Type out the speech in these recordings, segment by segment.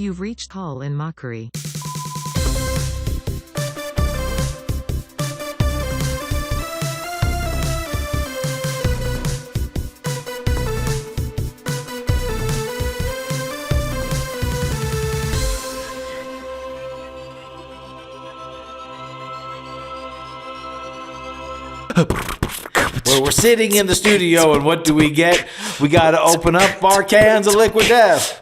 You've reached call in Mockery. Well, we're sitting in the studio, and what do we get? We got to open up our cans of liquid death.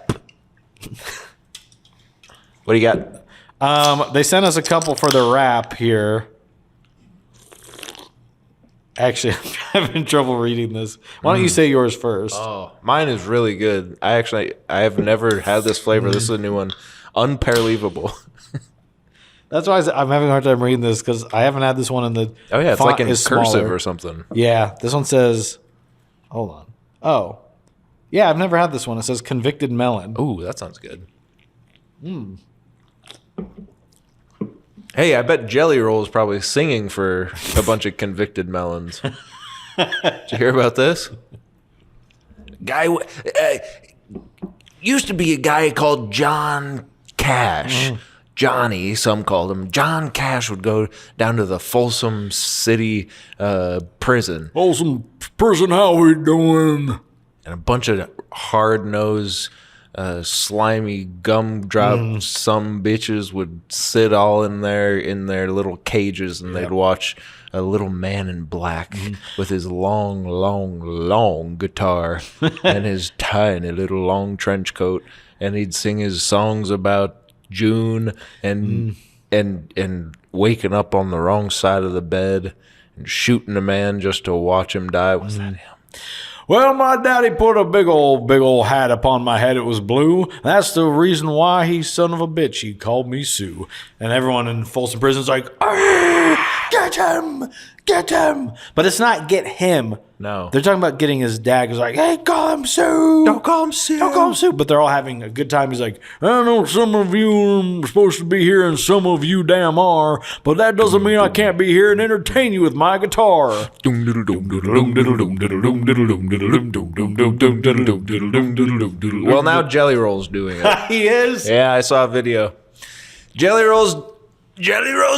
What do you got? They sent us a couple for the wrap here. Actually, I'm having trouble reading this. Why don't you say yours first? Oh, mine is really good. I have never had this flavor. This is a new one. Unparlevable. That's why I'm having a hard time reading this, because I haven't had this one in the. Oh yeah, it's font like in is cursive smaller. or something. Yeah, this one says. Hold on. Oh, yeah, I've never had this one. It says convicted melon. Ooh, that sounds good. Hey, I bet Jelly Roll is probably singing for a bunch of convicted melons. Did you hear about this? Used to be a guy called John Cash. Johnny, some called him. John Cash would go down to the Folsom City prison. Folsom prison, how we doing? And a bunch of hard-nosed, slimy, gumdrop some bitches would sit all in their little cages, and they'd watch a little man in black with his long guitar and his tiny little long trench coat, and he'd sing his songs about June and waking up on the wrong side of the bed and shooting a man just to watch him die. Was that him? Well, my daddy put a big old hat upon my head. It was blue. That's the reason why he son of a bitch. He called me Sue. And everyone in Folsom Prison's like, get him, get him. But it's not get him. No. They're talking about getting his dad. He's like, hey, call him Sue. Don't call him Sue. Don't call him Sue. But they're all having a good time. He's like, I know some of you are supposed to be here and some of you damn are, but that doesn't mean I can't be here and entertain you with my guitar. Well, now Jelly Roll's doing it. He is? Yeah, I saw a video. Jelly Roll's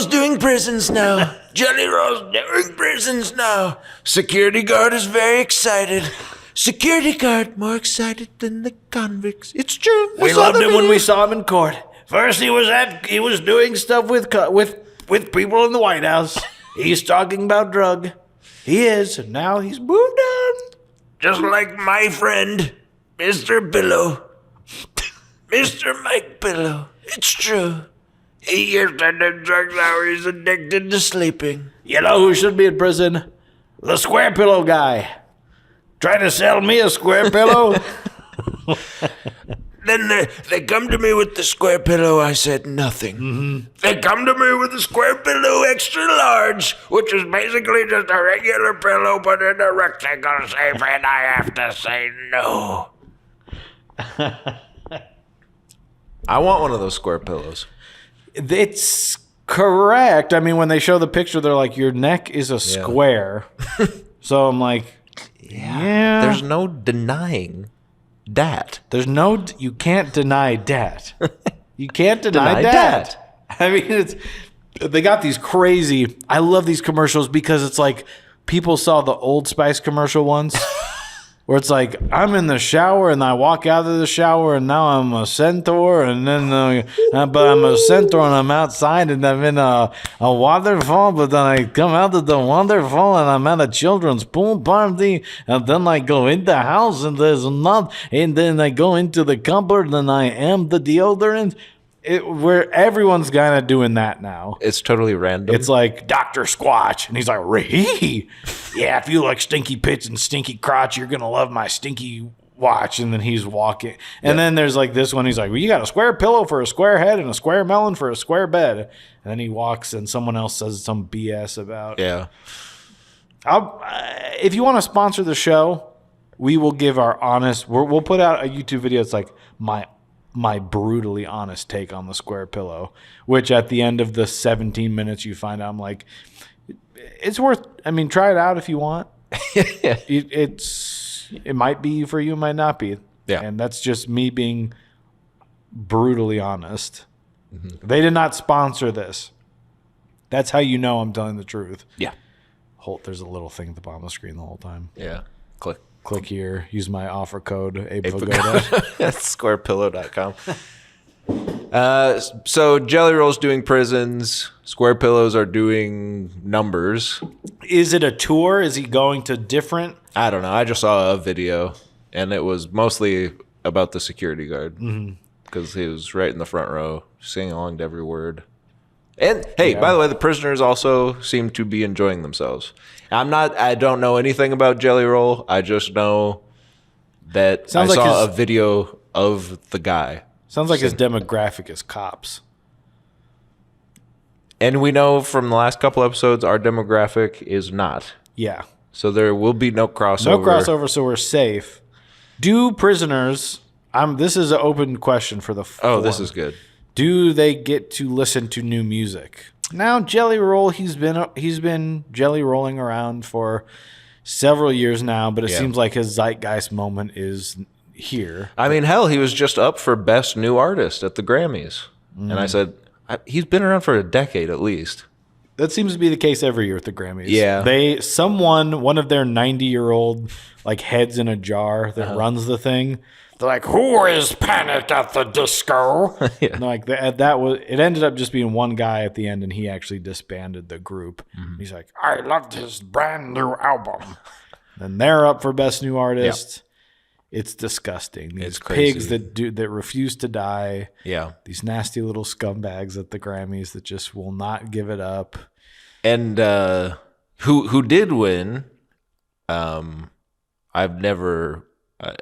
doing prisons now. Jelly Roll's doing prisons now. Security guard is very excited. Security guard more excited than the convicts. It's true. We loved him when we saw him in court. First, he was doing stuff with people in the White House. He's talking about drug. He is, and now he's moved on. Just like my friend, Mr. Pillow. Mr. Mike Pillow. It's true. He used to do drugs, now he's addicted to sleeping. You know who should be in prison? The square pillow guy. Trying to sell me a square pillow? Then they come to me with the square pillow. I said nothing. They come to me with the square pillow extra large, which is basically just a regular pillow, but in a rectangle shape, and I have to say no. I want one of those square pillows. It's correct. I mean, when they show the picture, they're like, your neck is a square. So I'm like, yeah. There's no denying that. You can't deny that. You can't deny that. I mean, they got these crazy, I love these commercials because it's like people saw the Old Spice commercial once. Where it's like, I'm in the shower and I walk out of the shower and now I'm a centaur and then, but I'm a centaur and I'm outside and I'm in a waterfall, but then I come out of the waterfall and I'm at a children's pool party and then I go in the house and there's not, and then I go into the cupboard and I am the deodorant. Where everyone's kind of doing that now. It's totally random. It's like Dr. Squatch, and he's like, yeah, if you like stinky pits and stinky crotch, you're going to love my stinky watch. And then he's walking. And then there's like this one, he's like, well, you got a square pillow for a square head and a square melon for a square bed. And then he walks and someone else says some BS about. Yeah. If you want to sponsor the show, we will give our honest, we'll put out a YouTube video. It's like my brutally honest take on the square pillow, which at the end of the 17 minutes you find out, I'm like, it's worth, I mean, try it out if you want. It might be for you, it might not be. Yeah. And that's just me being brutally honest. They did not sponsor this. That's how you know I'm telling the truth. Yeah. There's a little thing at the bottom of the screen the whole time. Yeah. Click here. Use my offer code, AbeVagoda. That's squarepillow.com. So Jelly Roll's doing prisons. Square Pillows are doing numbers. Is it a tour? Is he going to different? I don't know. I just saw a video, and it was mostly about the security guard because he was right in the front row, singing along to every word. And hey, by the way, the prisoners also seem to be enjoying themselves. I don't know anything about Jelly Roll. I just know that I saw a video of the guy. Sounds like his demographic is cops. And we know from the last couple episodes, our demographic is not. Yeah. So there will be no crossover. No crossover, so we're safe. Do prisoners... this is an open question for the forum. Oh, this is good. Do they get to listen to new music? Now, Jelly Roll, he's been jelly rolling around for several years now, but it seems like his zeitgeist moment is here. I mean, hell, he was just up for Best New Artist at the Grammys. And I said, he's been around for a decade at least. That seems to be the case every year with the Grammys. Yeah. One of their 90-year-old like heads in a jar that runs the thing. They're like, who is Panic at the Disco? Yeah. Like it ended up just being one guy at the end, and he actually disbanded the group. He's like, I loved his brand new album. And they're up for Best New Artist. Yep. It's disgusting. These pigs that refuse to die. Yeah. These nasty little scumbags at the Grammys that just will not give it up. And who did win? I've never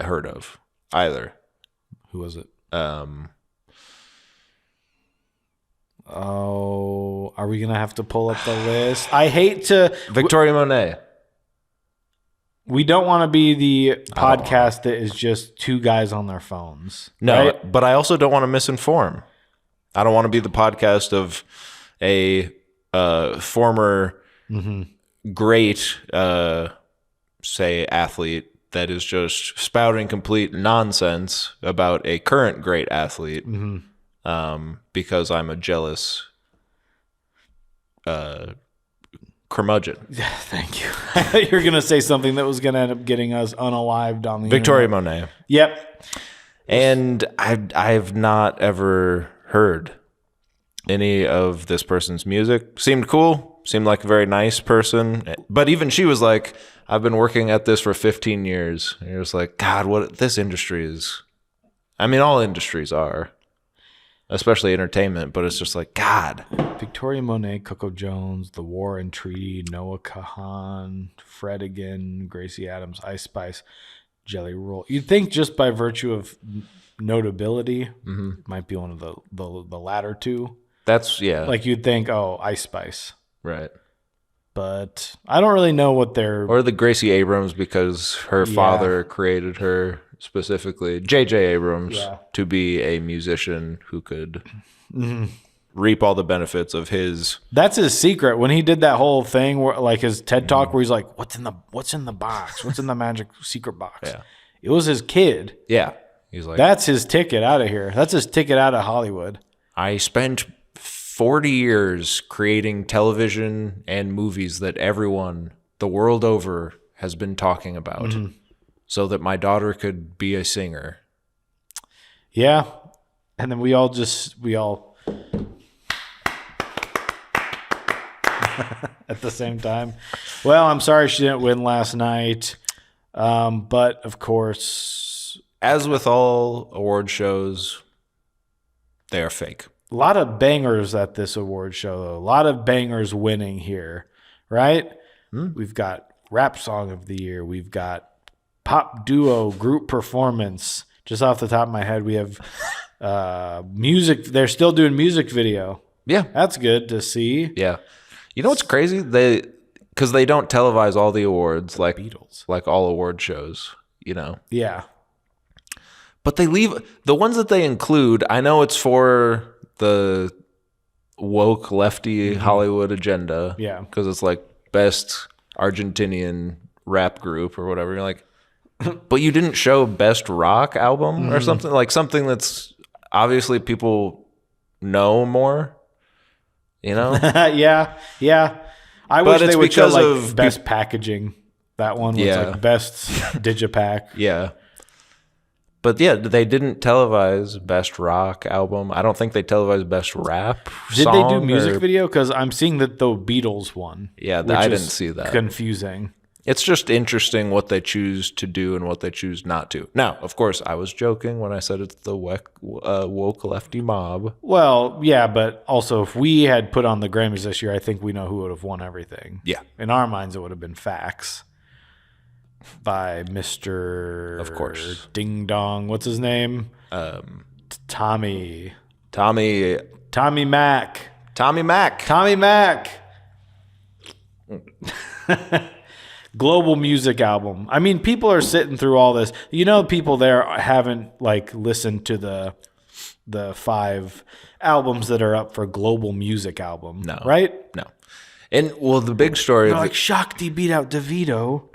heard of either. Who was it? Are we gonna have to pull up the list? I hate to. Victoria Monet. We don't want to be the podcast that is just two guys on their phones. No, right? but I also don't want to misinform. I don't want to be the podcast of a former great, say, athlete that is just spouting complete nonsense about a current great athlete because I'm a jealous curmudgeon. Yeah, thank you. I thought you were going to say something that was going to end up getting us unalived on the Victoria internet. Monet. Yep. And I've not ever heard any of this person's music. Seemed cool. Seemed like a very nice person. But even she was like, I've been working at this for 15 years. And it was like, God, what this industry is. I mean, all industries are, especially entertainment, but it's just like, God. Victoria Monet, Coco Jones, The War and Treaty, Noah Kahan, Fred again, Gracie Adams, Ice Spice, Jelly Roll. You'd think just by virtue of notability, might be one of the latter two. That's, yeah. Like you'd think, oh, Ice Spice. Right. But I don't really know what they're... Or the Gracie Abrams, because her father created her specifically, J.J. Abrams, to be a musician who could reap all the benefits of his... That's his secret. When he did that whole thing, where, like his TED Talk, where he's like, what's in the box? What's in the magic secret box? Yeah. It was his kid. Yeah. He's like... That's his ticket out of here. That's his ticket out of Hollywood. I spent 40 years creating television and movies that everyone the world over has been talking about so that my daughter could be a singer. Yeah. And then we all at the same time. Well, I'm sorry she didn't win last night. But of course, as with all award shows, they are fake. A lot of bangers at this award show, though. A lot of bangers winning here, right? We've got Rap Song of the Year. We've got Pop Duo Group Performance. Just off the top of my head, we have music. They're still doing music video. Yeah. That's good to see. Yeah. You know what's crazy? Because they don't televise all the awards like Beatles, like all award shows, you know? Yeah. But they leave the ones that they include. I know it's for the woke lefty Hollywood agenda. Yeah. Because it's like best Argentinian rap group or whatever. You're like, but you didn't show best rock album or something? Like something that's obviously people know more, you know? yeah. I But wish it's they would show because like of best packaging. That one was Yeah. like best digipack. Yeah. But yeah, they didn't televise best rock album. I don't think they televised best rap Did song. they do music or- video? Because I'm seeing that the Beatles won. Yeah, which I is didn't see that. Confusing. It's just interesting what they choose to do and what they choose not to. Now, of course, I was joking when I said it's the woke lefty mob. Well, yeah, but also if we had put on the Grammys this year, I think we know who would have won everything. Yeah. In our minds, it would have been Facts by Mr. Of course. Ding Dong. What's his name? Tommy Mac. Tommy Mac. Tommy Mac. Global music album. I mean, people are sitting through all this. You know, people there haven't like listened to the 5 albums that are up for global music album. No. Right? No. And well, the big story They're of like Shakti beat out DeVito.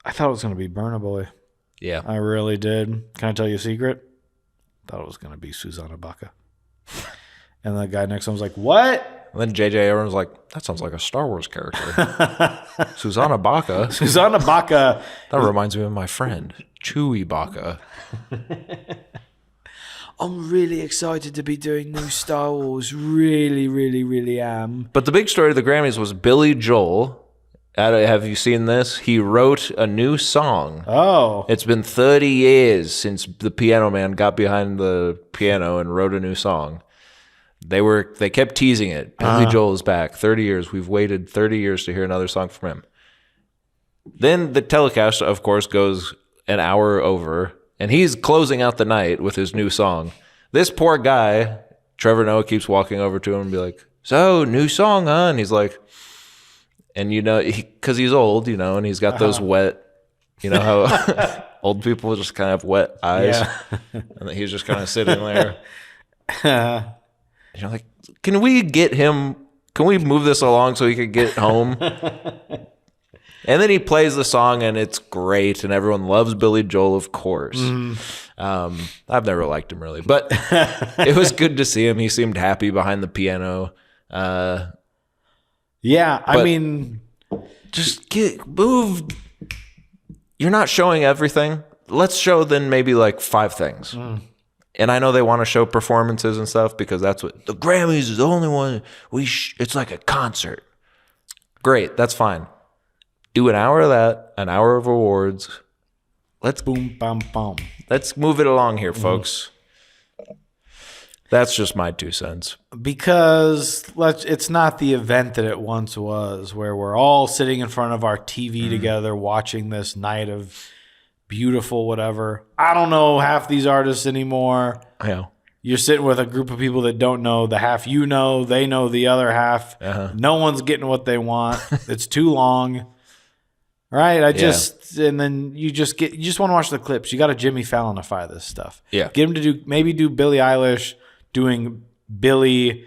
I thought it was going to be Burna Boy. yeah. I really did. Can I tell you a secret? Thought it was going to be Susanna Baca. And the guy next to him was like, what? And then J.J. Abrams was like, that sounds like a Star Wars character. Susanna Baca. Susanna Baca. That reminds me of my friend, Chewy Baca. I'm really excited to be doing new Star Wars. Really, really, really am. But the big story of the Grammys was Billy Joel. Have you seen this? He wrote a new song. Oh. It's been 30 years since the Piano Man got behind the piano and wrote a new song. They kept teasing it. Billy Joel is back. 30 years. We've waited 30 years to hear another song from him. Then the telecast, of course, goes an hour over, and he's closing out the night with his new song. This poor guy, Trevor Noah, keeps walking over to him and be like, so, new song, huh? And he's like, and you know, because he's old, you know, and he's got those wet, you know how old people just kind of have wet eyes. Yeah. And he's just kind of sitting there. You're like, can we move this along so he could get home? And then he plays the song and it's great and everyone loves Billy Joel, of course. I've never liked him really, but it was good to see him. He seemed happy behind the piano. Yeah, I mean, Just get moved. You're not showing everything. Let's show then maybe like 5 things. And I know they want to show performances and stuff because that's what the Grammys is the only one. It's like a concert. Great, that's fine. Do an hour of that, an hour of awards. Let's boom, bam, bam. Let's move it along here, folks. That's just my 2 cents. Because it's not the event that it once was, where we're all sitting in front of our TV together watching this night of beautiful whatever. I don't know half these artists anymore. Yeah. You're sitting with a group of people that don't know the half you know. They know the other half. No one's getting what they want. It's too long. Right? And then you just want to watch the clips. You got to Jimmy Fallonify this stuff. Yeah. Get him to do Billie Eilish doing Billy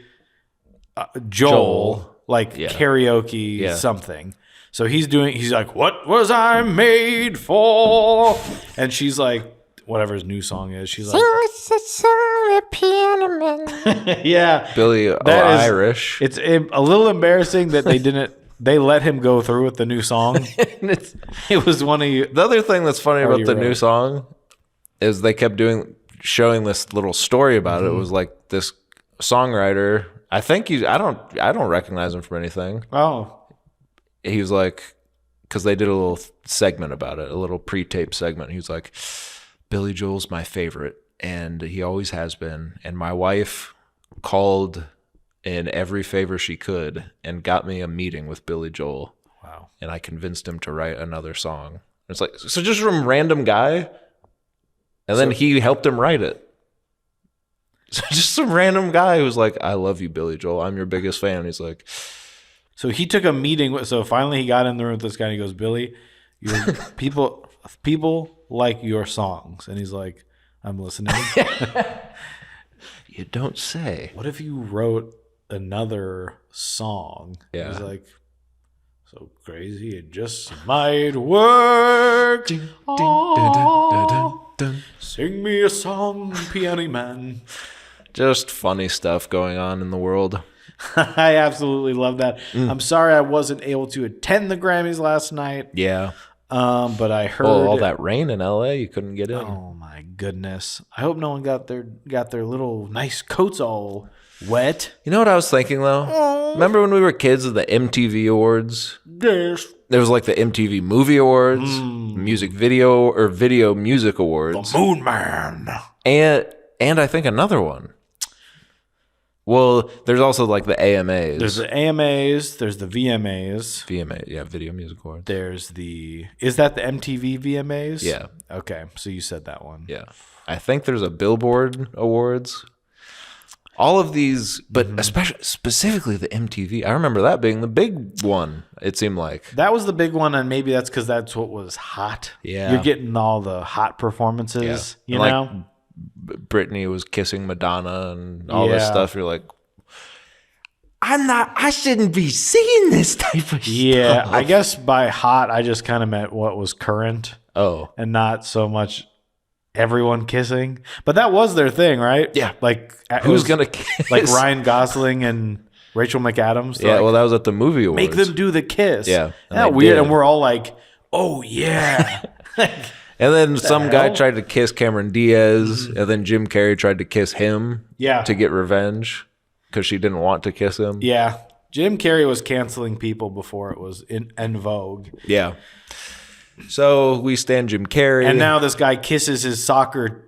Joel like karaoke something. So he's like, what was I made for? And she's like, whatever his new song is, she's like, yeah, Billy Irish. It's a little embarrassing that they let him go through with the new song. It was one of you. The other thing that's funny about the new song is they kept showing this little story about it. It was like this songwriter. I think I don't recognize him from anything. Oh. He was like, because they did a little segment about it, a little pre-tape segment. He was like, Billy Joel's my favorite, and he always has been. And my wife called in every favor she could and got me a meeting with Billy Joel. Wow. And I convinced him to write another song. It's like, so just some random guy, and then he helped him write it. So just some random guy who's like, I love you, Billy Joel. I'm your biggest fan. And he's like, so he took a meeting. So finally he got in the room with this guy and he goes, Billy, people like your songs. And he's like, I'm listening. You don't say. What if you wrote another song? Yeah. He's like, so crazy, it just might work. dun. Sing me a song, Peony Man. Just funny stuff going on in the world. I absolutely love that. I'm sorry I wasn't able to attend the Grammys last night. Yeah. But I heard All that rain in LA, you couldn't get in. Oh my goodness! I hope no one got their little nice coats all wet. You know what I was thinking though? Remember when we were kids at the MTV Awards? Yes. There was like the MTV Movie Awards, Music Video or Video Music Awards, The Moon Man, and I think another one. Well, there's also like the AMAs. There's the AMAs. There's the VMAs. VMA, yeah, Video Music Awards. Is that the MTV VMAs? Yeah. Okay, so you said that one. Yeah. I think there's a Billboard Awards. All of these, but specifically the MTV. I remember that being the big one, it seemed like. That was the big one, and maybe that's because that's what was hot. Yeah. You're getting all the hot performances, you And, know? like, Britney was kissing Madonna and all this stuff. You're like, I shouldn't be seeing this type of Yeah, stuff. I guess by hot, I just kind of meant what was current Oh. and not so much everyone kissing. But that was their thing, right? Yeah. Like, Who's going to kiss? Like Ryan Gosling and Rachel McAdams. Yeah, like, well, that was at the movie awards. make them do the kiss. Yeah, Isn't and that they weird? did. And we're all like, oh, yeah. And then some guy hell? tried to kiss Cameron Diaz, and then Jim Carrey tried to kiss him Yeah. to get revenge because she didn't want to kiss him. Yeah. Jim Carrey was canceling people before it was in vogue. Yeah. So we stand Jim Carrey. And now this guy kisses his someone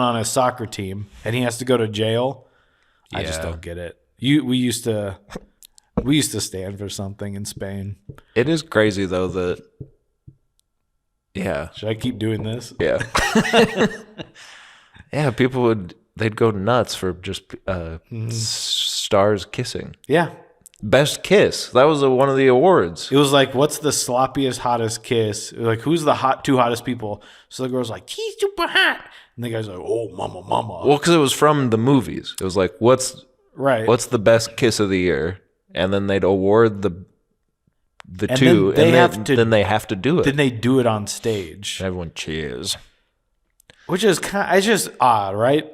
on his soccer team, and he has to go to jail. I just Yeah. don't get it. We used to stand for something in Spain. It is crazy, though, that... Yeah. Should I keep doing this? Yeah. Yeah, people they'd go nuts for just stars kissing. Yeah. Best kiss. That was one of the awards. It was like, what's the sloppiest, hottest kiss? It was like, who's the two hottest people? So the girl's like, he's super hot. And the guy's like, oh, mama, mama. Well, because it was from the movies. It was like, what's the best kiss of the year? And then they'd award the And two, then then they have to do it. Then they do it on stage. Everyone cheers. Which is it's just odd, right?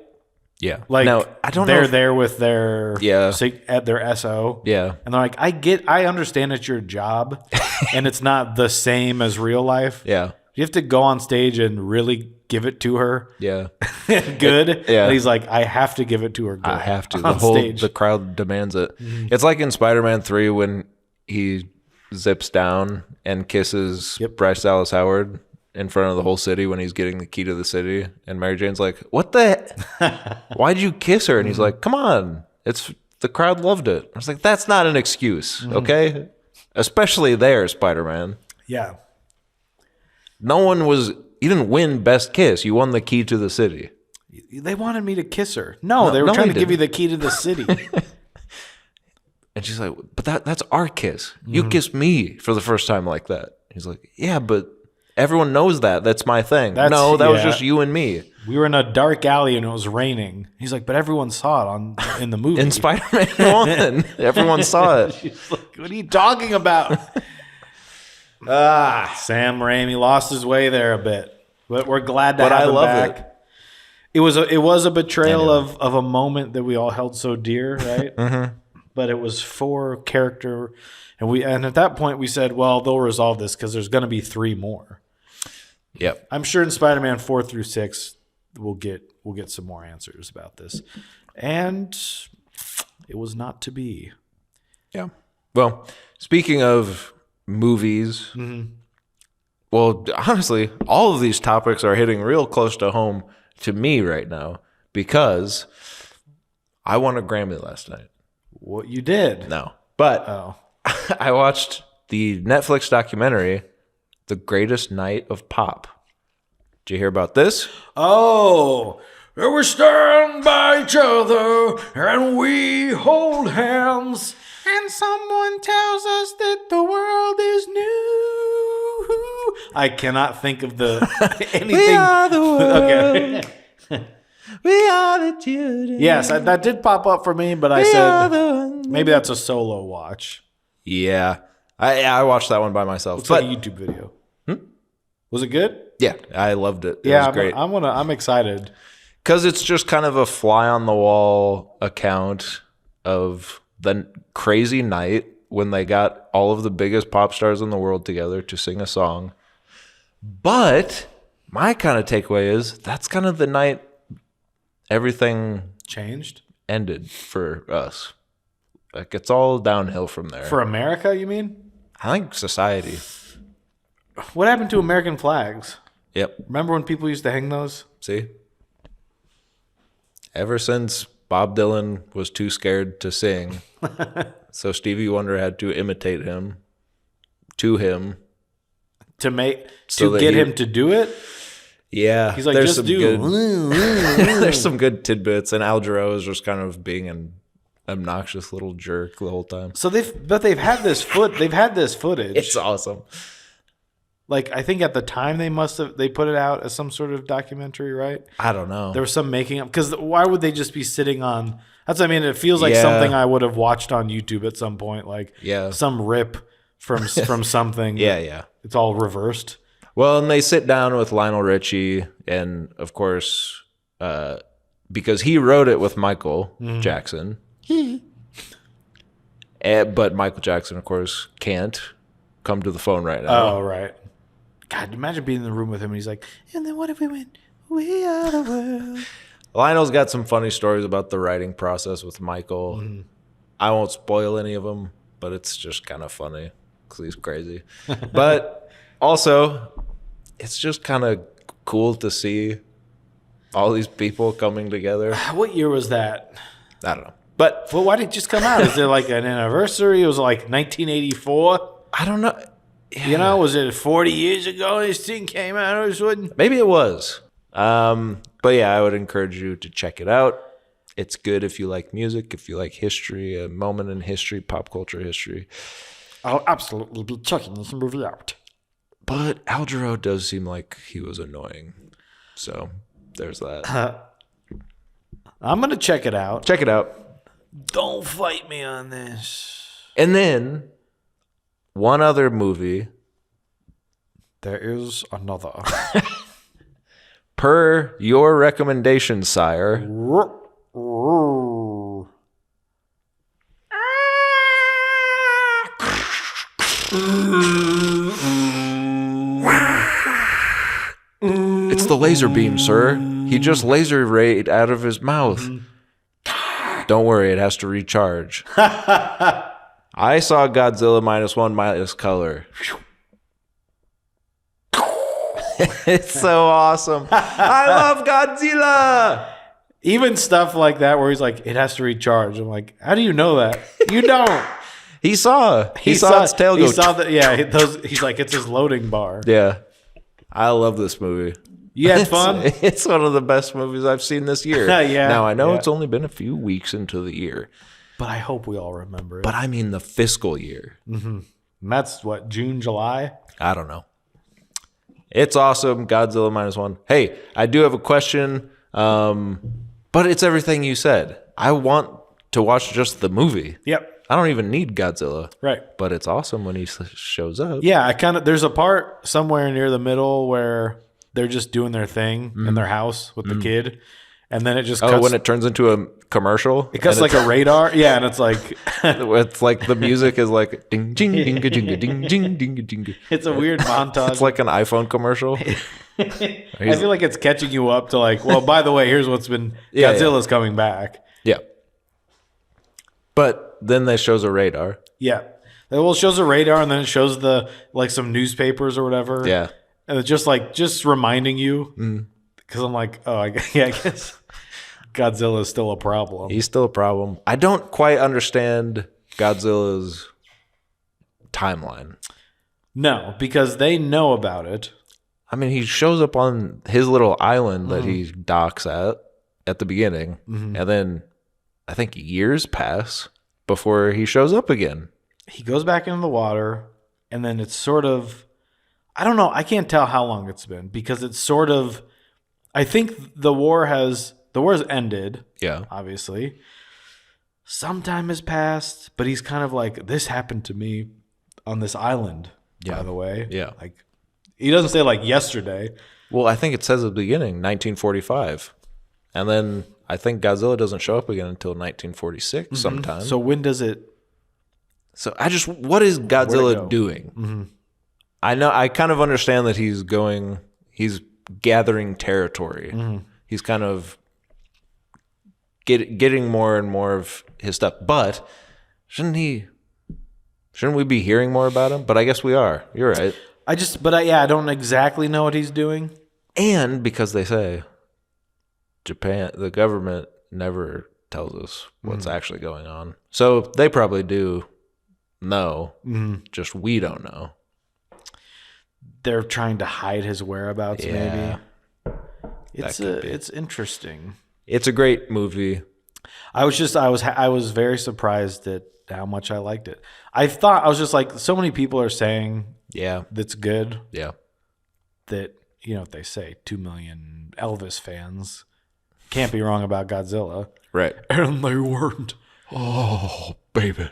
Yeah. Like, now, I don't know. They're there with their Yeah. at their SO. Yeah. And they're like, I understand it's your job and it's not the same as real life. Yeah. You have to go on stage and really give it to her. Yeah. Good. Yeah. And he's like, I have to give it to her good. I have to. On stage. The crowd demands it. It's like in Spider-Man 3 when he zips down and kisses Bryce Dallas Howard in front of the whole city when he's getting the key to the city, and Mary Jane's like, what the why'd you kiss her? And he's like, come on, it's the crowd loved it. I was like, that's not an excuse, okay? Especially there, Spider-Man. Yeah. You didn't win best kiss, you won the key to the city. They wanted me to kiss her. No, they were no, trying they to give you didn't. the key to the city. And she's like, but that's our kiss. You kissed me for the first time like that. He's like, yeah, but everyone knows that. That's my thing. That was just you and me. We were in a dark alley and it was raining. He's like, but everyone saw it in the movie. In Spider-Man 1, everyone saw it. She's like, what are you talking about? Sam Raimi lost his way there a bit. But we're glad to have him back. It was a betrayal of a moment that we all held so dear, right? But it was for character, and at that point we said, well, they'll resolve this because there's going to be 3 more. Yep. I'm sure in Spider-Man 4 through 6 we'll get some more answers about this, and it was not to be. Yeah. Well, speaking of movies, well, honestly, all of these topics are hitting real close to home to me right now because I won a Grammy last night. What you did? No, but I watched the Netflix documentary, The Greatest Night of Pop. Did you hear about this? Oh, we stand by each other and we hold hands. And someone tells us that the world is new. I cannot think of anything. We are the world. Okay. We are the children. Yes, that did pop up for me, but I said maybe that's a solo watch. Yeah. I watched that one by myself. It's like a YouTube video. Was it good? Yeah, I loved it. It Yeah, was great. I'm excited. Because it's just kind of a fly on the wall account of the crazy night when they got all of the biggest pop stars in the world together to sing a song. But my kind of takeaway is that's kind of the night everything Changed? ended for us. Like, it's all downhill from there. For America, you mean? I think society. What happened to American flags? Yep. Remember when people used to hang those? See? Ever since Bob Dylan was too scared to sing, so Stevie Wonder had to imitate him to him. To So get him to do it? Yeah. He's like, there's just some do. good, there's some good tidbits, and Al Jarreau is just kind of being an obnoxious little jerk the whole time. So they've had this footage. It's awesome. Like, I think at the time they put it out as some sort of documentary, right? I don't know. There was some making up, because why would they just be sitting on? That's what I mean. It feels like Yeah. something I would have watched on YouTube at some point, like Yeah. some rip from something. Yeah. It's all reversed. Well, and they sit down with Lionel Richie, and of course, because he wrote it with Michael Jackson. But Michael Jackson, of course, can't come to the phone right now. Oh, right. God, imagine being in the room with him and he's like, and then what if we went, we are the world? Lionel's got some funny stories about the writing process with Michael. I won't spoil any of them, but it's just kind of funny because he's crazy. But also, it's just kind of cool to see all these people coming together. What year was that? I don't know. But Well, why did it just come out? Is it like an anniversary? It was like 1984? I don't know. You know, was it 40 years ago this thing came out or something? Maybe it was. But yeah, I would encourage you to check it out. It's good if you like music, if you like history, a moment in history, pop culture history. I'll absolutely be checking this movie out. But Al Jarreau does seem like he was annoying. So there's that. I'm going to check it out. Check it out. Don't fight me on this. And then one other movie. There is another. Per your recommendation, sire. It's the laser beam, sir. He just laser rayed out of his mouth. Don't worry, it has to recharge. I saw Godzilla Minus One minus color. It's so awesome. I love Godzilla. Even stuff like that where he's like, it has to recharge. I'm like, how do you know that? You don't. He saw its tail go. He saw that. Yeah, he's like, it's his loading bar. Yeah. I love this movie. You had fun? It's one of the best movies I've seen this year. Yeah, Now, I know yeah. it's only been a few weeks into the year, But I hope we all remember it. but I mean the fiscal year. And that's what, June, July? I don't know. It's awesome. Godzilla Minus One. Hey, I do have a question, but it's everything you said. I want to watch just the movie. Yep. I don't even need Godzilla. Right. But it's awesome when he shows up. Yeah, there's a part somewhere near the middle where they're just doing their thing in their house with the kid. And then it just cuts. Oh, when it turns into a commercial? It cuts like a radar. Yeah, and it's like It's like the music is like ding, ding, ding, ding, ding, ding, ding, ding. it's a weird montage. It's like an iPhone commercial. I feel like it's catching you up to like, well, by the way, here's what's been Yeah, Godzilla's coming back. Yeah. But then they shows a radar. Yeah. Well, it shows a radar and then it shows the like some newspapers or whatever. Yeah. And it's just reminding you. Because I'm like, oh, I guess Godzilla is still a problem. He's still a problem. I don't quite understand Godzilla's timeline. No, because they know about it. I mean, he shows up on his little island that he docks at the beginning. And then I think years pass before he shows up again. He goes back into the water and then it's sort of, I don't know. I can't tell how long it's been because it's sort of, I think the war's ended. Yeah. Obviously. Some time has passed, but he's kind of like, this happened to me on this island, by the way. Yeah. Like, He doesn't say like yesterday. Well, I think it says at the beginning, 1945. And then I think Godzilla doesn't show up again until 1946 sometime. So when does it? So what is Godzilla doing? Mm-hmm. I kind of understand that he's gathering territory. Mm-hmm. He's kind of getting more and more of his stuff. But shouldn't we be hearing more about him? But I guess we are. You're right. I don't exactly know what he's doing. And because they say Japan, the government never tells us what's actually going on. So they probably do know, just we don't know. They're trying to hide his whereabouts, maybe. It's interesting. It's a great movie. I was very surprised at how much I liked it. I was just like, so many people are saying that's good. Yeah. That, you know what they say, 2 million Elvis fans can't be wrong about Godzilla. Right. And they weren't. Oh, baby.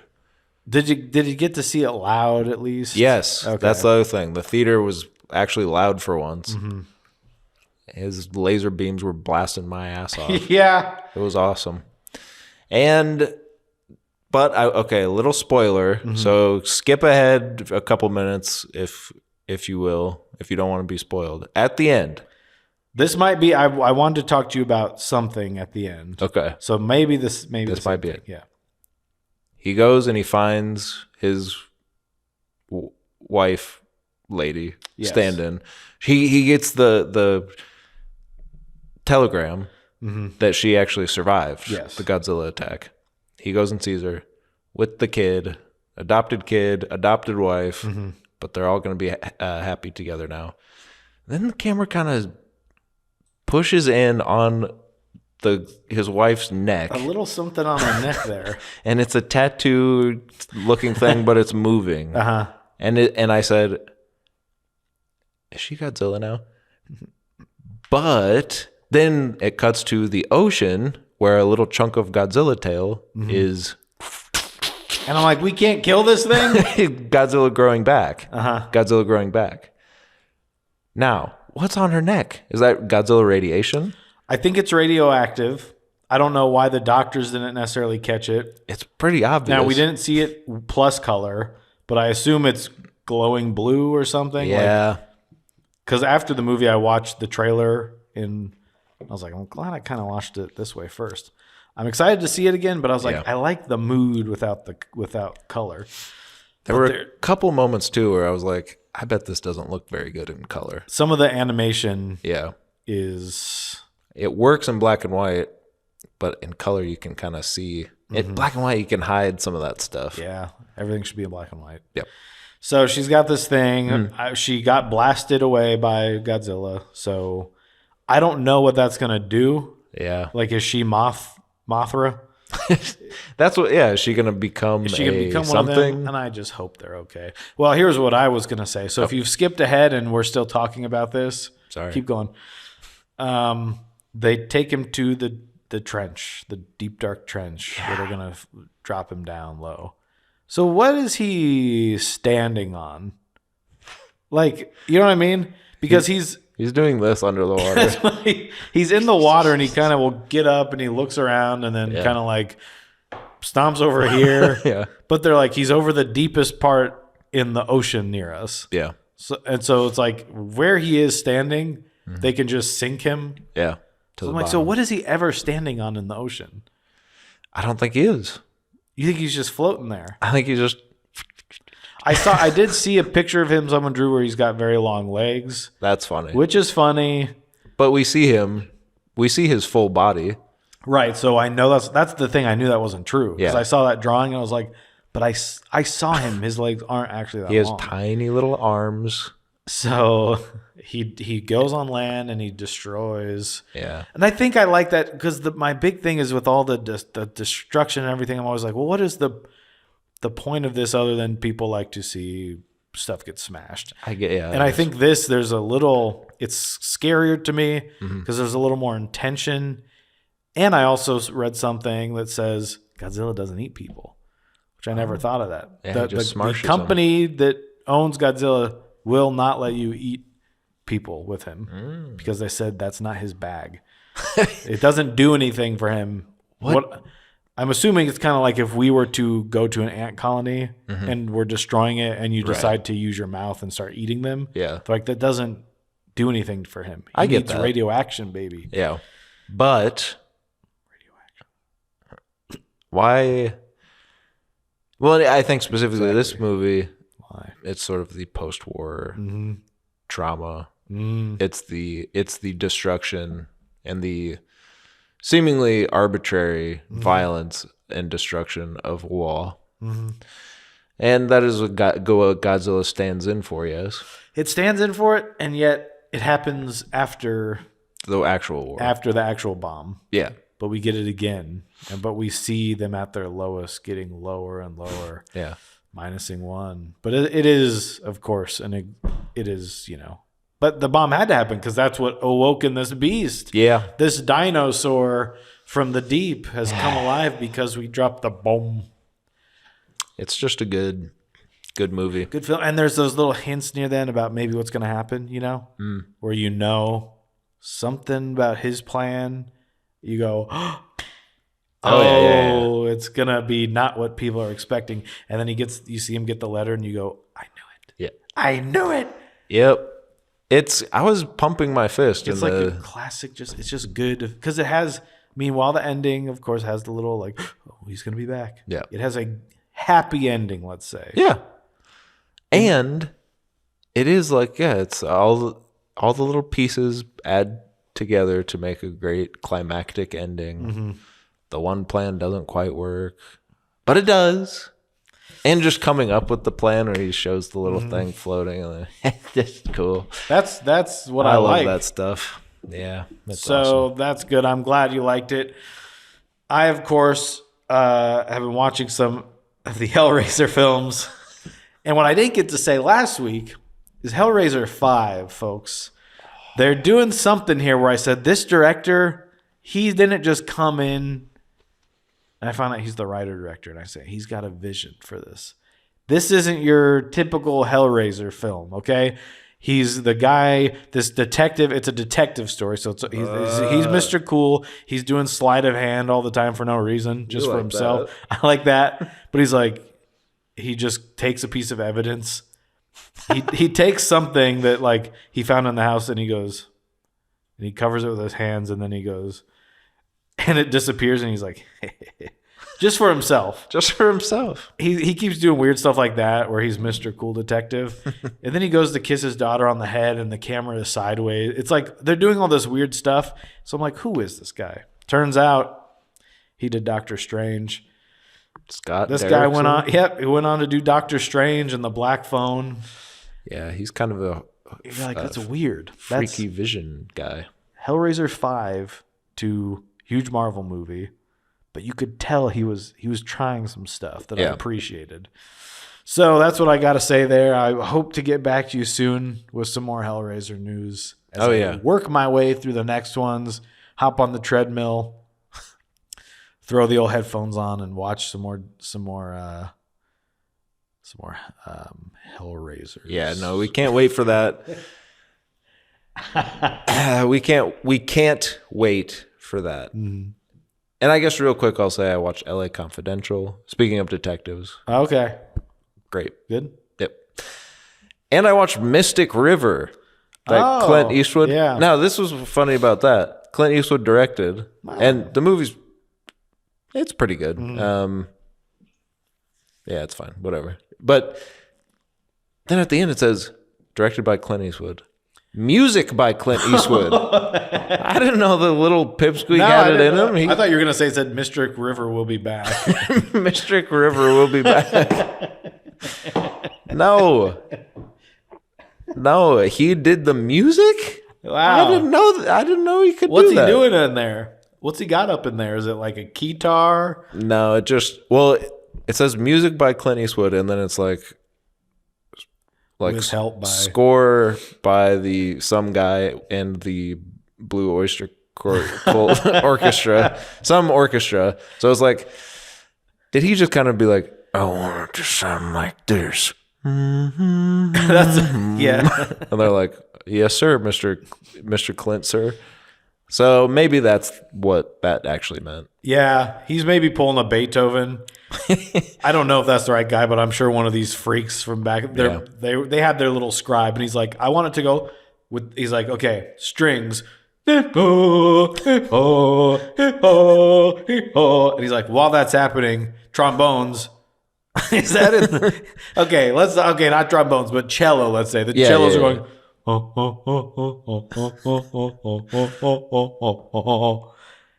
Did you get to see it loud at least? Yes. Okay. That's the other thing. The theater was actually loud for once. Mm-hmm. His laser beams were blasting my ass off. Yeah. It was awesome. But a little spoiler. Mm-hmm. So skip ahead a couple minutes if you will, if you don't want to be spoiled. At the end. This might be, I wanted to talk to you about something at the end. Okay. So maybe this might be it. Yeah. He goes and he finds his wife, lady, stand-in. He gets the telegram that she actually survived the Godzilla attack. He goes and sees her with the kid, adopted wife, but they're all going to be happy together now. Then the camera kind of pushes in on his wife's neck. A little something on her neck there. And it's a tattoo looking thing, but it's moving. Uh-huh. And I said, is she Godzilla now? But then it cuts to the ocean where a little chunk of Godzilla tail is. And I'm like, we can't kill this thing? Godzilla growing back. Uh-huh. Godzilla growing back. Now, what's on her neck? Is that Godzilla radiation? I think it's radioactive. I don't know why the doctors didn't necessarily catch it. It's pretty obvious. Now, we didn't see it plus color, but I assume it's glowing blue or something. Yeah. Because after the movie, I watched the trailer and I was like, I'm glad I kind of watched it this way first. I'm excited to see it again, but I was like, I like the mood without color. There were a couple moments too where I was like, I bet this doesn't look very good in color. Some of the animation is... It works in black and white, but in color you can kind of see. In black and white you can hide some of that stuff. Yeah, everything should be in black and white. Yep. So she's got this thing. She got blasted away by Godzilla. So I don't know what that's going to do. Yeah. Like, is she Mothra? That's what. Yeah. Is she going to become? Is she going to become something? one of them? And I just hope they're okay. Well, here's what I was going to say. So if you've skipped ahead and we're still talking about this, keep going. They take him to the trench, the deep dark trench, where they're going to drop him down low. So what is he standing on? Like, you know what I mean? Because he's doing this under the water. He's in the water and he kind of will get up and he looks around and then kind of like stomps over here. Yeah. But they're like, he's over the deepest part in the ocean near us. Yeah. So it's like where he is standing, they can just sink him. Yeah. So I'm like, so what is he ever standing on in the ocean? I don't think he is. You think he's just floating there? I think he's just. I did see a picture of him someone drew where he's got very long legs. That's funny. Which is funny. But we see his full body. Right. So I know that's the thing. I knew that wasn't true. Because I saw that drawing and I was like, but I saw him. His legs aren't actually that long. He has tiny little arms. So he goes on land and he destroys. Yeah. And I think I like that because my big thing is with all the destruction and everything, I'm always like, well, what is the point of this other than people like to see stuff get smashed? And I think there's it's scarier to me because there's a little more intention. And I also read something that says Godzilla doesn't eat people, which I never thought of that. Yeah, The company that owns Godzilla will not let you eat people with him because they said that's not his bag. It doesn't do anything for him. What I'm assuming it's kind of like if we were to go to an ant colony and we're destroying it and you decide to use your mouth and start eating them. Yeah. Like that doesn't do anything for him. I get needs that. radioaction, baby. Yeah. But why? Well, I think specifically this movie, it's sort of the post-war trauma. It's the destruction and the seemingly arbitrary violence and destruction of war. And that is what Godzilla stands in for, yes. It stands in for it, and yet it happens after the actual war. After the actual bomb. Yeah. But we get it again. But we see them at their lowest getting lower and lower. Yeah. Minusing one. But it is, of course, and it is, But the bomb had to happen because that's what awoken this beast. Yeah. This dinosaur from the deep has come alive because we dropped the bomb. It's just a good movie. Good film. And there's those little hints near the end about maybe what's going to happen, where something about his plan. You go, it's going to be not what people are expecting. And then you see him get the letter and you go, I knew it. Yeah. I knew it. Yep. I was pumping my fist. It's like a classic, it's just good. Because it has, while the ending, of course, has the little he's going to be back. Yeah. It has a happy ending, let's say. Yeah. And it is it's all the little pieces add together to make a great climactic ending. The one plan doesn't quite work, but it does. And just coming up with the plan where he shows the little thing floating, and just cool. That's what I like. love that stuff. Yeah. That's awesome. That's good. I'm glad you liked it. I, of course, have been watching some of the Hellraiser films. And what I didn't get to say last week is Hellraiser 5, folks. They're doing something here where I said, this director, he didn't just come in. And I found out he's the writer-director. And I say, he's got a vision for this. This isn't your typical Hellraiser film, okay? He's the guy, this detective. It's a detective story. So he's Mr. Cool. He's doing sleight of hand all the time for no reason, just for himself. That. I like that. But he's he just takes a piece of evidence. He takes something that he found in the house and he goes, and he covers it with his hands and then he goes, and it disappears and he's like, just for himself. Just for himself. He keeps doing weird stuff like that where he's Mr. Cool Detective. And then he goes to kiss his daughter on the head and the camera is sideways. It's they're doing all this weird stuff. So I'm like, who is this guy? Turns out he did Doctor Strange. This guy went on. Yep, he went on to do Doctor Strange and the Black Phone. Yeah, he's kind of a. You're that's weird. Freaky vision guy. Hellraiser 5 to huge Marvel movie, but you could tell he was trying some stuff that I appreciated. So that's what I got to say there. I hope to get back to you soon with some more Hellraiser news. As I work my way through the next ones. Hop on the treadmill. Throw the old headphones on and watch some more Hellraisers. Yeah, no, we can't wait for that. We can't wait for that. And I guess real quick, I'll say I watched L.A. Confidential. Speaking of detectives, okay, great, good, yep. And I watched Mystic River, Clint Eastwood. Yeah. Now this was funny about that. Clint Eastwood directed, and the movie's. It's pretty good. Yeah, it's fine. Whatever. But then at the end it says, directed by Clint Eastwood. Music by Clint Eastwood. I didn't know the little pipsqueak had it in him. I thought you were going to say it said, Mystic River will be back. Mystic River will be back. No, he did the music? Wow. I didn't know he could do that. What's he doing in there? What's he got up in there? Is it like a guitar? No, it says music by Clint Eastwood, and then it's like with help by score by some guy and the Blue Oyster Orchestra, some orchestra. So it's like, did he just kind of be like, I want it to sound like this? That's yeah. And they're like, yes, sir, Mr. Clint, sir. So maybe that's what that actually meant. Yeah, he's maybe pulling a Beethoven. I don't know if that's the right guy, but I'm sure one of these freaks from back there. They had their little scribe, and he's like, I want it to go with. He's like, okay, strings. And he's like, while that's happening, trombones. Is that it? Okay, not trombones, but cello. Let's say the cellos are going.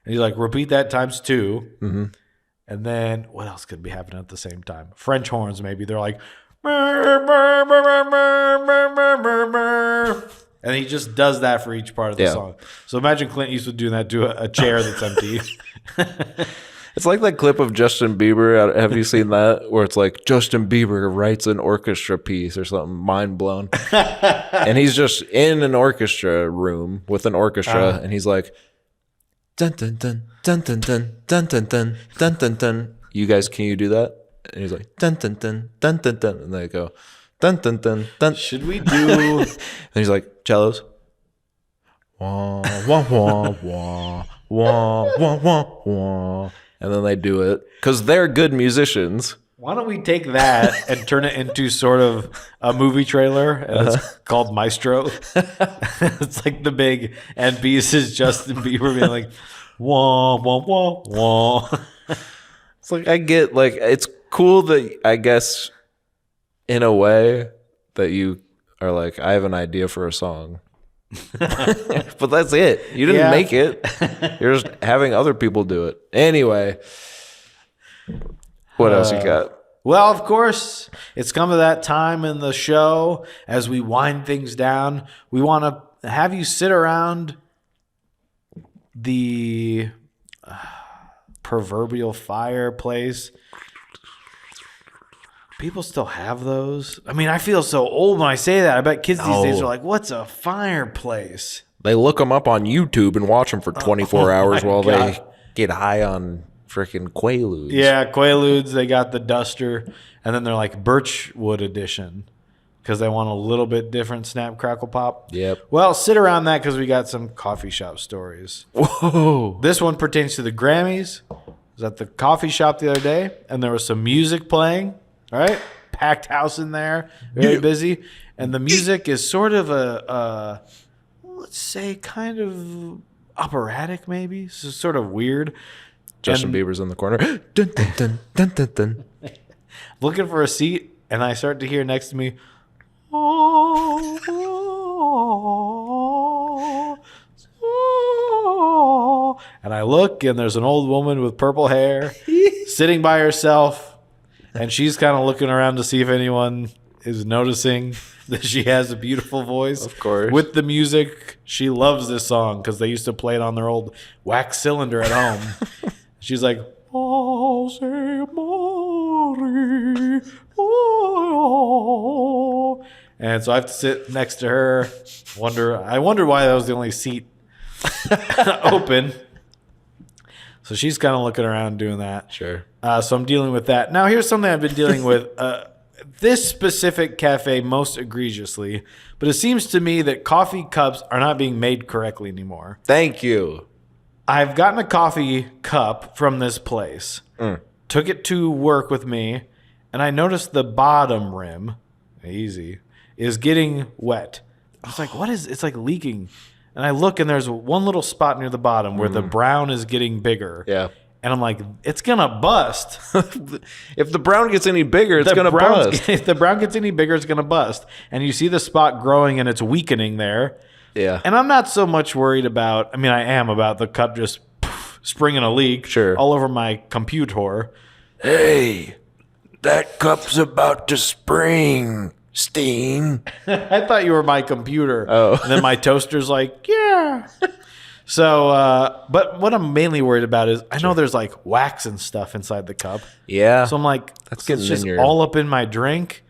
And he's like, repeat that times 2. Mm-hmm. And then what else could be happening at the same time? French horns, maybe. They're like, and he just does that for each part of the song. So imagine Clint Eastwood doing that to a chair that's empty. It's like that clip of Justin Bieber. Have you seen that? Where it's like Justin Bieber writes an orchestra piece or something, mind blown. And he's just in an orchestra room with an orchestra, and he's like, dun dun dun dun dun dun dun dun dun dun dun dun. You guys, can you do that? And he's like, dun dun dun dun dun dun. And they go, dun dun dun dun. Should we do? And he's like, cellos. Wah wah wah wah wah wah wah wah. And then they do it because they're good musicians. Why don't we take that and turn it into sort of a movie trailer? And it's called Maestro. It's like the big end piece is Justin Bieber being like, wah, wah, wah, wah. It's like, I get, like, it's cool that, I guess, in a way, that you are like, I have an idea for a song. But that's it. You didn't make it. You're just having other people do it. Anyway, what else you got? Well, of course, it's come to that time in the show as we wind things down. We want to have you sit around the proverbial fireplace. People still have those. I mean, I feel so old when I say that. I bet kids these days are like, what's a fireplace? They look them up on YouTube and watch them for 24 hours while they get high on freaking Quaaludes. Yeah, Quaaludes. They got the duster. And then they're like Birchwood edition because they want a little bit different snap, crackle, pop. Yep. Well, sit around that because we got some coffee shop stories. Whoa. This one pertains to the Grammys. I was at the coffee shop the other day, and there was some music playing. All right, packed house in there, very busy, and the music is sort of a let's say, kind of operatic, maybe. So sort of weird. Justin Bieber's in the corner. Dun, dun, dun, dun, dun, dun. Looking for a seat, and I start to hear next to me, and I look, and there's an old woman with purple hair sitting by herself. And she's kind of looking around to see if anyone is noticing that she has a beautiful voice. Of course. With the music. She loves this song because they used to play it on their old wax cylinder at home. She's like, oh, say, Mockery, oh. And so I have to sit next to her. I wonder why that was the only seat open. So she's kind of looking around doing that. Sure. So I'm dealing with that. Now, here's something I've been dealing with. This specific cafe most egregiously, but it seems to me that coffee cups are not being made correctly anymore. Thank you. I've gotten a coffee cup from this place, took it to work with me, and I noticed the bottom rim, is getting wet. I was like, what is, it's like leaking. And I look, and there's one little spot near the bottom where the brown is getting bigger. Yeah. And I'm like, it's going to bust. If the brown gets any bigger, it's going to bust. If the brown gets any bigger, it's going to bust. And you see the spot growing and it's weakening there. Yeah. And I'm not so much worried about, I mean, I am about the cup just springing a leak all over my computer. Hey, that cup's about to spring, Steen. I thought you were my computer. Oh. And then my toaster's like, yeah. So, but what I'm mainly worried about is I know there's like wax and stuff inside the cup. Yeah. So I'm like, that's getting it's just in your... all up in my drink.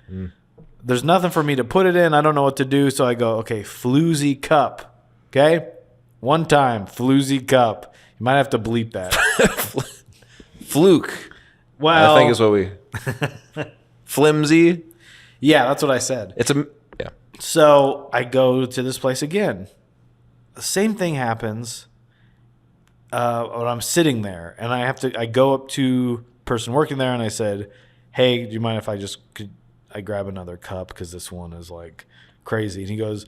There's nothing for me to put it in. I don't know what to do. So I go, okay, floozy cup. Okay? One time, floozy cup. You might have to bleep that. Fluke. Well, I think is what we... Flimsy. Yeah, that's what I said. Yeah. So I go to this place again. The same thing happens when I'm sitting there, and I go up to the person working there, and I said, "Hey, do you mind if I grab another cup because this one is like crazy?" And he goes,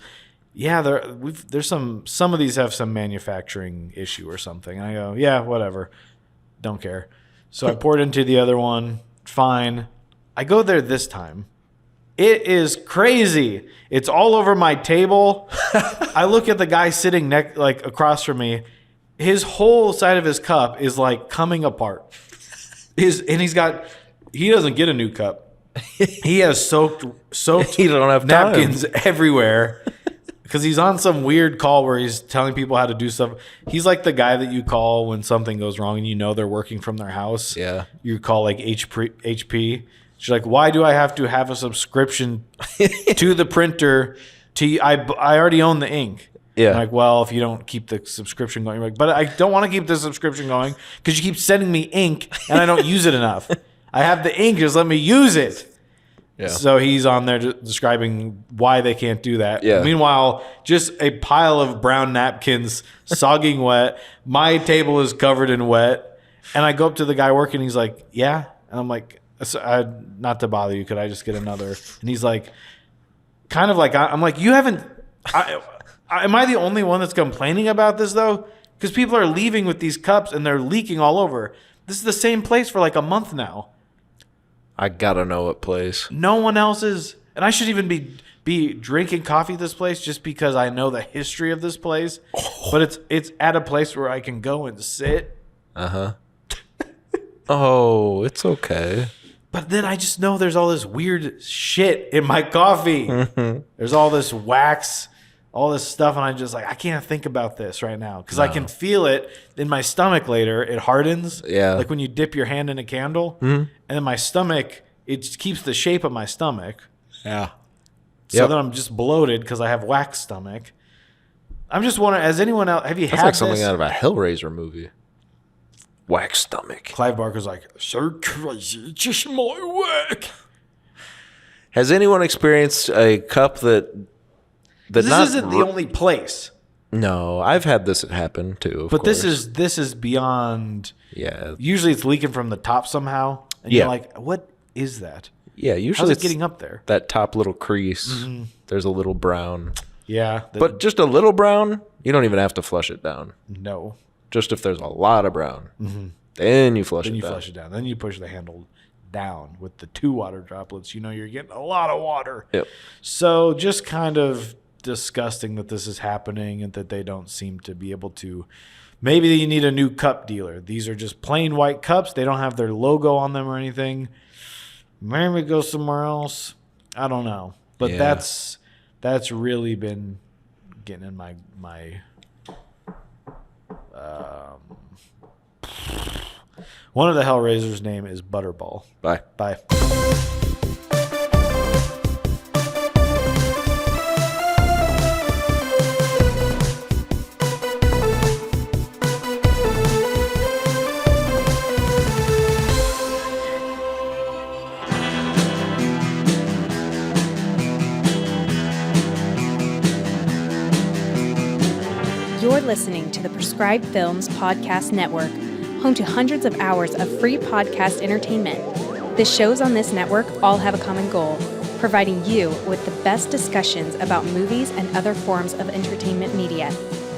"Yeah, there's some of these have some manufacturing issue or something." And I go, "Yeah, whatever, don't care." So I poured into the other one. Fine. I go there this time. It is crazy. It's all over my table. I look at the guy sitting across from me. His whole side of his cup is like coming apart. He doesn't get a new cup. He has soaked You don't have napkins everywhere because he's on some weird call where he's telling people how to do stuff. He's like the guy that you call when something goes wrong and you know they're working from their house. Yeah. You call like HP. She's like, "Why do I have to have a subscription to the printer? I already own the ink." Yeah. I'm like, "Well, if you don't keep the subscription going," you're like, "But I don't want to keep the subscription going because you keep sending me ink and I don't use it enough. I have the ink, just let me use it." Yeah. So he's on there describing why they can't do that. Yeah. Meanwhile, just a pile of brown napkins, sogging wet. My table is covered in wet. And I go up to the guy working. He's like, "Yeah." And I'm like, "Not to bother you, could I just get another?" And he's like, kind of like, I'm like, "You haven't, am I the only one that's complaining about this though? Because people are leaving with these cups and they're leaking all over. This is the same place for like a month now. I gotta know what place. No one else is, and I should even be drinking coffee at this place just because I know the history of this place. But it's at a place where I can go and sit. Oh, it's okay. But then I just know there's all this weird shit in my coffee. There's all this wax, all this stuff, and I'm just like, I can't think about this right now because I can feel it in my stomach later. It hardens. Yeah. Like when you dip your hand in a candle. And in my stomach, it keeps the shape of my stomach. Yeah. So then I'm just bloated because I have wax stomach. I'm just wondering, has anyone else, have you That's had like something this? out of a Hellraiser movie. Wax stomach. Clive Barker's like, "So crazy, just my work." Has anyone experienced a cup that This isn't the only place. No, I've had this happen too. But this is beyond. Yeah. Usually it's leaking from the top somehow. And Yeah. you're like, what is that? Yeah, How's usually it it's getting up there? that top little crease. There's a little brown. Yeah. But just a little brown, you don't even have to flush it down. no. Just if there's a lot of brown. Then you flush Then it you down. flush it down. Then you push the handle down with the 2 water droplets. You know you're getting a lot of water. Yep. So just kind of disgusting that this is happening and that they don't seem to be able to. Maybe you need a new cup dealer. These are just plain white cups. They don't have their logo on them or anything. Maybe go somewhere else. I don't know. But Yeah. that's really been getting in my one of the Hellraisers' name is Butterball. Bye. Bye. You're listening to the Prescribed Films Podcast Network, home to hundreds of hours of free podcast entertainment. The shows on this network all have a common goal, providing you with the best discussions about movies and other forms of entertainment media.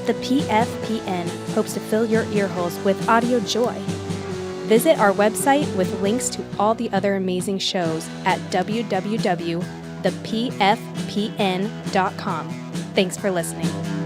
The PFPN hopes to fill your earholes with audio joy. Visit our website with links to all the other amazing shows at www.thepfpn.com. Thanks for listening.